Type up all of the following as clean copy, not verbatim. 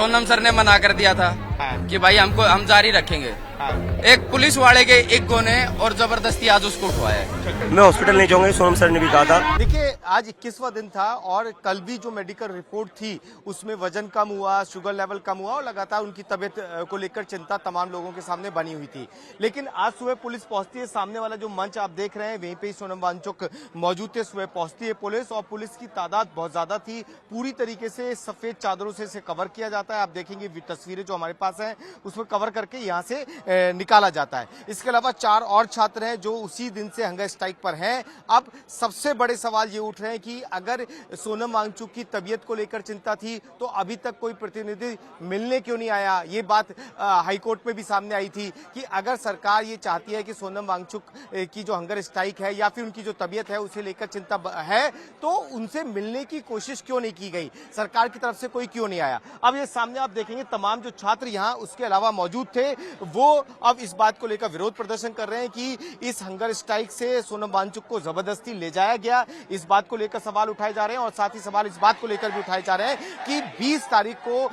Sonam sir ने मना कर दिया था कि भाई हम जारी रखेंगे। एक पुलिस वाले के एक गो ने और जबरदस्ती आज उसको उठवाया है। मैं हॉस्पिटल नहीं जाऊंगा, सोनम सर ने भी कहा था। देखिए, आज 21वां दिन था और कल भी जो मेडिकल रिपोर्ट थी उसमें वजन कम हुआ, शुगर लेवल कम हुआ और लगातार उनकी तबीयत को लेकर चिंता तमाम लोगों के सामने बनी हुई थी। लेकिन आज सुबह पुलिस पहुंचती है, सामने वाला जो मंच आप देख रहे हैं वहीं पे ही सोनम वांगचुक मौजूद थे। सुबह पहुंचती है पुलिस और पुलिस की तादाद बहुत ज्यादा थी। पूरी तरीके से सफेद चादरों से इसे कवर किया जाता है। आप देखेंगे तस्वीरें जो हमारे पास हैं उसमें कवर करके यहाँ से निकाला जाता है। इसके अलावा 4 और छात्र हैं जो उसी दिन से हंगर स्ट्राइक पर हैं। अब सबसे बड़े सवाल ये उठ रहे हैं कि अगर सोनम वांगचुक की तबीयत को लेकर चिंता थी तो अभी तक कोई प्रतिनिधि मिलने क्यों नहीं आया। ये बात हाईकोर्ट में भी सामने आई थी कि अगर सरकार ये चाहती है कि सोनम वांगचुक की जो हंगर स्ट्राइक है या फिर उनकी जो तबीयत है उसे लेकर चिंता है तो उनसे मिलने की कोशिश क्यों नहीं की गई, सरकार की तरफ से कोई क्यों नहीं आया। अब ये सामने आप देखेंगे तमाम जो छात्र यहाँ उसके अलावा मौजूद थे वो अब इस बात को लेकर विरोध प्रदर्शन कर रहे हैं कि इस हंगर स्ट्राइक से सोनम वांगचुक को जबरदस्ती ले जाया गया। इस बात को लेकर सवाल उठाए जा रहे हैं और साथ ही सवाल इस बात को लेकर भी उठाए जा रहे हैं कि 20 तारीख को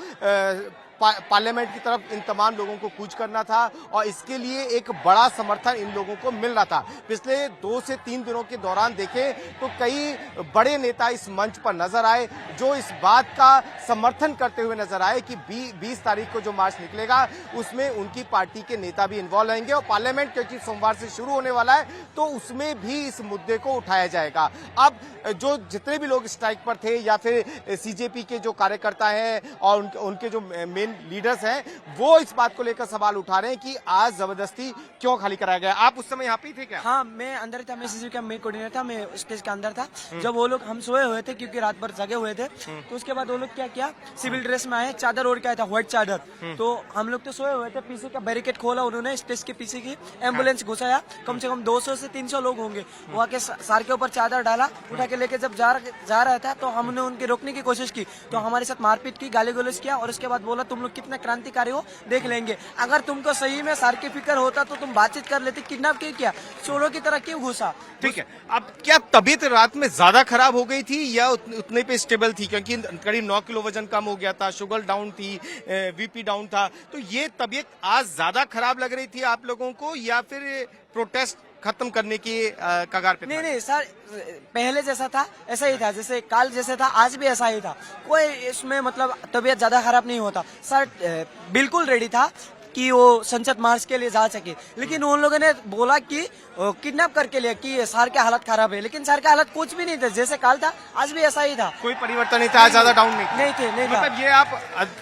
पार्लियामेंट की तरफ इन तमाम लोगों को कूच करना था और इसके लिए एक बड़ा समर्थन इन लोगों को मिल रहा था। पिछले 2 से 3 दिनों के दौरान देखें तो कई बड़े नेता इस मंच पर नजर आए जो इस बात का समर्थन करते हुए नजर आए कि 20 तारीख को जो मार्च निकलेगा उसमें उनकी पार्टी के नेता भी इन्वॉल्व रहेंगे और पार्लियामेंट क्योंकि सोमवार से शुरू होने वाला है तो उसमें भी इस मुद्दे को उठाया जाएगा। अब जो जितने भी लोग स्ट्राइक पर थे या फिर सीजेपी के जो कार्यकर्ता हैं और उनके जो मेन लीडर्स हैं वो इस बात को लेकर सवाल उठा रहे हैं कि आज जबरदस्ती क्यों खाली कराया गया। आप उस समय यहाँ पे थे क्या? हाँ, मैं अंदर था, मैं सीसीटीवी का मेन कोऑर्डिनेटर था, मैं स्टेज के अंदर था। जब वो लोग हम सोए हुए थे क्योंकि रात भर जगे हुए थे तो उसके बाद वो लोग क्या किया, सिविल ड्रेस में आए, चादर ओढ़ के आया था, व्हाइट चादर। तो हम लोग तो सोए हुए थे, पीछे का बैरिकेड खोला उन्होंने, स्टेज के पीछे की एम्बुलेंस घुसाया, कम से कम 200 से 300 लोग होंगे, वहाँ के सर के ऊपर चादर डाला, उठा के लेके जब जा रहा था तो हमने उनके रोकने की कोशिश की तो हमारे साथ मारपीट की, गाली गलौज किया और उसके बाद बोला तुम लोग कितना क्रांतिकारी हो देख लेंगे। अगर तुमको सही में सर की फिक्र होता तो तुम बातचीत कर लेते, किडनैप क्यों किया, चोरों की तरह क्यों घुसा। ठीक है, अब क्या तबीयत रात में ज्यादा खराब हो गई थी या उतने पे स्टेबल थी? क्योंकि करीब 9 किलो वजन कम हो गया था, शुगर डाउन थी, वीपी डाउन था, तो ये तबीयत आज ज्यादा खराब लग रही थी आप लोगों को या फिर प्रोटेस्ट खत्म करने की कगार पे? नहीं सर, पहले जैसा था ऐसा ही था, जैसे काल जैसे था आज भी ऐसा ही था, कोई इसमें मतलब तबीयत ज्यादा खराब नहीं होता। सर बिल्कुल रेडी था कि वो संसद मार्च के लिए जा सके, लेकिन उन लोगों ने बोला कि किडनैप करके लिए कि सर के हालत खराब है, लेकिन सर का हालत कुछ भी नहीं था, जैसे काल था आज भी ऐसा ही था, कोई परिवर्तन नहीं था, ज्यादा डाउन नहीं थे। मतलब ये आप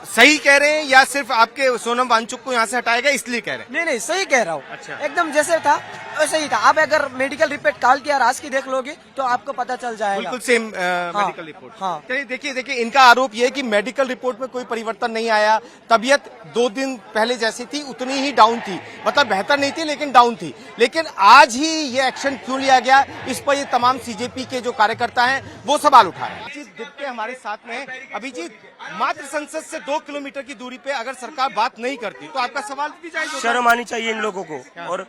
सही कह रहे हैं या सिर्फ आपके सोनम वांगचुक को यहाँ से हटाएगा इसलिए कह रहे हैं? नहीं सही कह रहा हूँ। अच्छा। एकदम जैसे था वैसे ही था। आप अगर मेडिकल रिपोर्ट काल की और आज की देख लोगे तो आपको पता चल जाएगा, बिल्कुल सेम हाँ, मेडिकल रिपोर्ट। हाँ। देखिए इनका आरोप ये है कि मेडिकल रिपोर्ट में कोई परिवर्तन नहीं आया, तबीयत 2 दिन पहले जैसी थी उतनी ही डाउन थी, मतलब बेहतर नहीं थी लेकिन डाउन थी। लेकिन आज ही ये एक्शन क्यों लिया गया, इस पर ये तमाम सीजेपी के जो कार्यकर्ता हैं वो सवाल उठा रहे हैं। अभिजीत दिप्ते हमारे साथ में। अभिजीत, मात्र संसद से 2 किलोमीटर की दूरी पे अगर सरकार बात नहीं करती तो आपका सवाल भी जायज होगा। शर्म आनी चाहिए इन लोगों को। और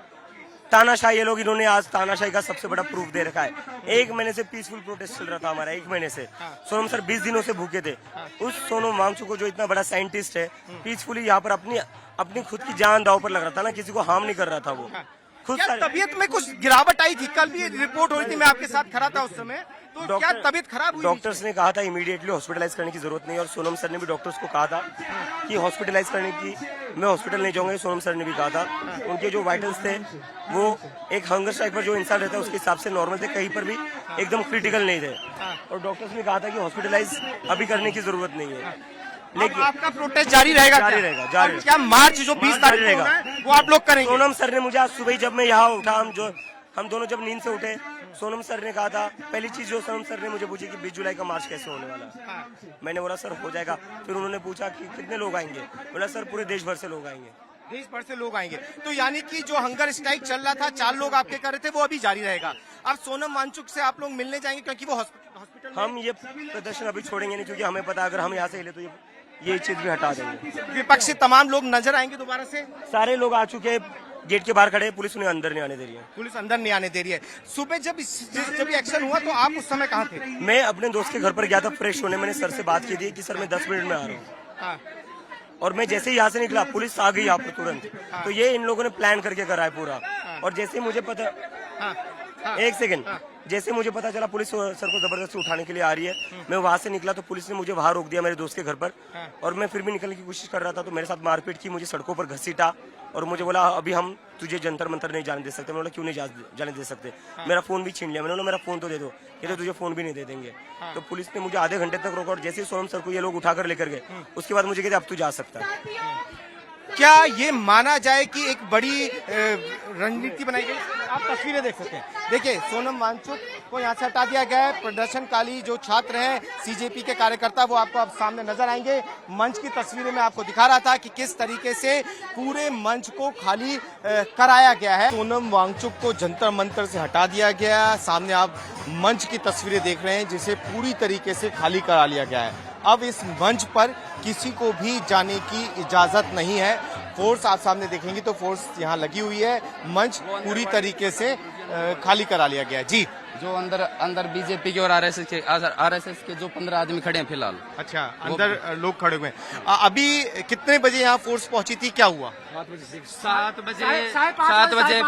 तानाशाही, ये लोग इन्होंने आज तानाशाही का सबसे बड़ा प्रूफ दे रखा है। 1 महीने से पीसफुल प्रोटेस्ट चल रहा था हमारा, 1 महीने से। सोनम सर 20 दिनों से भूखे थे। उस सोनम वांगचुक को जो इतना बड़ा साइंटिस्ट है, पीसफुली यहाँ पर अपनी खुद की जान दांव पर लग रहा था ना, किसी को हार्म नहीं कर रहा था वो खुद। तबीयत में कुछ गिरावट आई थी? कल भी रिपोर्ट हो रही थी, मैं आपके साथ खड़ा था उस समय, तो क्या तबीयत खराब हुई? डॉक्टर्स ने कहा था इमीडिएटली हॉस्पिटलाइज करने की जरूरत नहीं, और सोनम सर ने भी डॉक्टर्स को कहा था कि हॉस्पिटलाइज करने की, मैं हॉस्पिटल नहीं जाऊंगा, सोनम सर ने भी कहा था। उनके जो वाइटल्स थे वो एक हंगर स्ट्राइक पर जो इंसान रहता है उसके हिसाब से नॉर्मल थे, कहीं पर भी एकदम क्रिटिकल नहीं थे, और डॉक्टर्स ने कहा था कि हॉस्पिटलाइज अभी करने की जरूरत नहीं है। लेकिन आपका प्रोटेस्ट जारी रहेगा? जारी रहेगा। क्या मार्च जो 20 तारीख रहेगा वो आप लोग करेंगे? सोनम सर ने मुझे आज सुबह जब मैं यहाँ उठा, हम दोनों जब नींद से उठे, सोनम सर ने कहा था, पहली चीज जो सोनम सर ने मुझे पूछी कि 20 जुलाई का मार्च कैसे होने वाला है। मैंने बोला सर हो जाएगा। फिर उन्होंने पूछा कि कितने लोग आएंगे, बोला सर पूरे देश भर से लोग आएंगे। देश भर से लोग आएंगे, तो यानी कि जो हंगर स्ट्राइक चल रहा था, 4 लोग आपके कर रहे थे, वो अभी जारी रहेगा। अब सोनम वांगचुक से आप लोग मिलने जाएंगे क्योंकि वो हॉस्पिटल? हम ये प्रदर्शन अभी छोड़ेंगे नहीं, क्योंकि हमें पता अगर हम यहाँ से हिले तो ये चीज भी हटा देंगे। विपक्ष से तमाम लोग नजर आएंगे दोबारा से? सारे लोग आ चुके हैं, गेट के बाहर खड़े, पुलिस उन्हें अंदर नहीं आने दे रही है। पुलिस अंदर नहीं आने दे रही है। सुबह जब एक्शन हुआ तो आप उस समय कहाँ थे? मैं अपने दोस्त के घर पर गया था फ्रेश होने, मैंने सर से बात की थी कि सर मैं 10 मिनट में आ रहा हूँ। हाँ, और मैं जैसे ही यहाँ से निकला पुलिस आ गई यहाँ पर तुरंत। तो ये इन लोगों ने प्लान करके करा है पूरा। और जैसे ही मुझे पता, हाँ, हाँ, एक सेकंड, जैसे मुझे पता चला पुलिस सर को जबरदस्ती उठाने के लिए आ रही है, मैं वहां से निकला तो पुलिस ने मुझे वहां रोक दिया मेरे दोस्त के घर पर। और मैं फिर भी निकलने की कोशिश कर रहा था तो मेरे साथ मारपीट की, मुझे सड़कों पर घसीटा और मुझे बोला अभी हम तुझे जंतर मंतर नहीं जाने दे सकते। मैंने बोला क्यों नहीं जाने दे सकते? मेरा फोन भी छीन लिया। मैंने बोला मेरा फोन तो दे दो। कहते तुझे फोन भी नहीं दे देंगे। तो पुलिस ने मुझे आधे घंटे तक रोका और जैसे ही सोनम सर को ये लोग उठाकर लेकर गए उसके बाद मुझे कहते अब तू जा सकता है। क्या ये माना जाए कि एक बड़ी रणनीति बनाई गई? आप तस्वीरें देख सकते हैं। देखिए, सोनम वांगचुक को यहाँ से हटा दिया गया है। प्रदर्शनकारी जो छात्र हैं, सीजेपी के कार्यकर्ता, वो आपको अब सामने नजर आएंगे। मंच की तस्वीरें मैं आपको दिखा रहा था कि किस तरीके से पूरे मंच को खाली कराया गया है। सोनम वांगचुक को जंतर मंतर से हटा दिया गया। सामने आप मंच की तस्वीरें देख रहे हैं जिसे पूरी तरीके से खाली करा लिया गया है। अब इस मंच पर किसी को भी जाने की इजाजत नहीं है। फोर्स आप सामने देखेंगे तो फोर्स यहाँ लगी हुई है। मंच पूरी तरीके से खाली करा लिया गया है। जी, जो अंदर बीजेपी के और आरएसएस के जो 15 आदमी खड़े हैं फिलहाल। अच्छा, अंदर लोग खड़े हुए हैं। अभी कितने बजे यहाँ फोर्स पहुंची थी, क्या हुआ? 7 बजे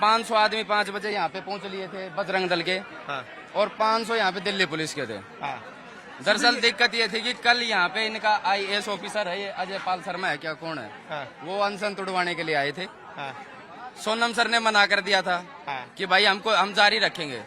500 आदमी 5 बजे यहाँ पे पहुंच लिए थे बजरंग दल के। और 500 यहाँ पे दिल्ली पुलिस के थे। दरअसल दिक्कत ये थी कि कल यहाँ पे इनका IAS ऑफिसर है, ये अजय पाल शर्मा है क्या कौन है, वो अनशन तुड़वाने के लिए आए थे। सोनम सर ने मना कर दिया था कि भाई हम जारी रखेंगे।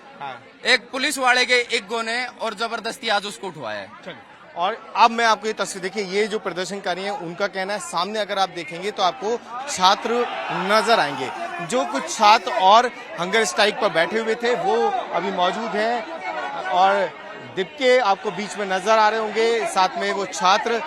एक पुलिस वाले के एक गो ने और जबरदस्ती आज उसको उठवाया है। और अब मैं आपको ये तस्वीर देखिए, ये जो प्रदर्शनकारी हैं उनका कहना है, सामने अगर आप देखेंगे तो आपको छात्र नजर आएंगे। जो कुछ छात्र और हंगर स्ट्राइक पर बैठे हुए थे वो अभी मौजूद हैं और दीपके आपको बीच में नजर आ रहे होंगे। साथ में वो छात्र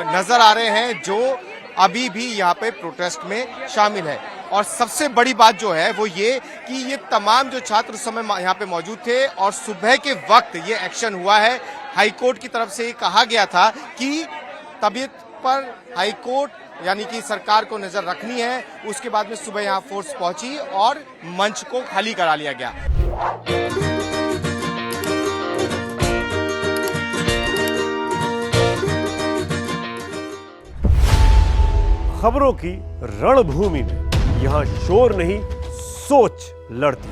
नजर आ रहे हैं जो अभी भी यहाँ पे प्रोटेस्ट में शामिल है। और सबसे बड़ी बात जो है वो ये कि ये तमाम जो छात्र उस समय यहाँ पे मौजूद थे और सुबह के वक्त ये एक्शन हुआ है। हाईकोर्ट की तरफ से कहा गया था कि तबीयत पर हाईकोर्ट यानी कि सरकार को नजर रखनी है। उसके बाद में सुबह यहाँ फोर्स पहुंची और मंच को खाली करा लिया गया। खबरों की रणभूमि में यहां शोर नहीं सोच लड़ती,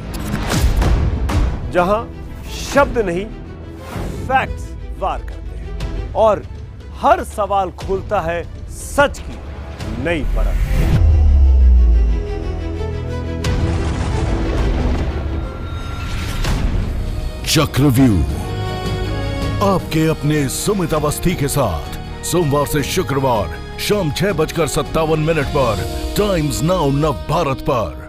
जहां शब्द नहीं फैक्ट्स वार करते हैं और हर सवाल खोलता है सच की नई परत। चक्रव्यूह आपके अपने सुमित अवस्थी के साथ सोमवार से शुक्रवार शाम 6:57 पर टाइम्स नाउ नव भारत पर।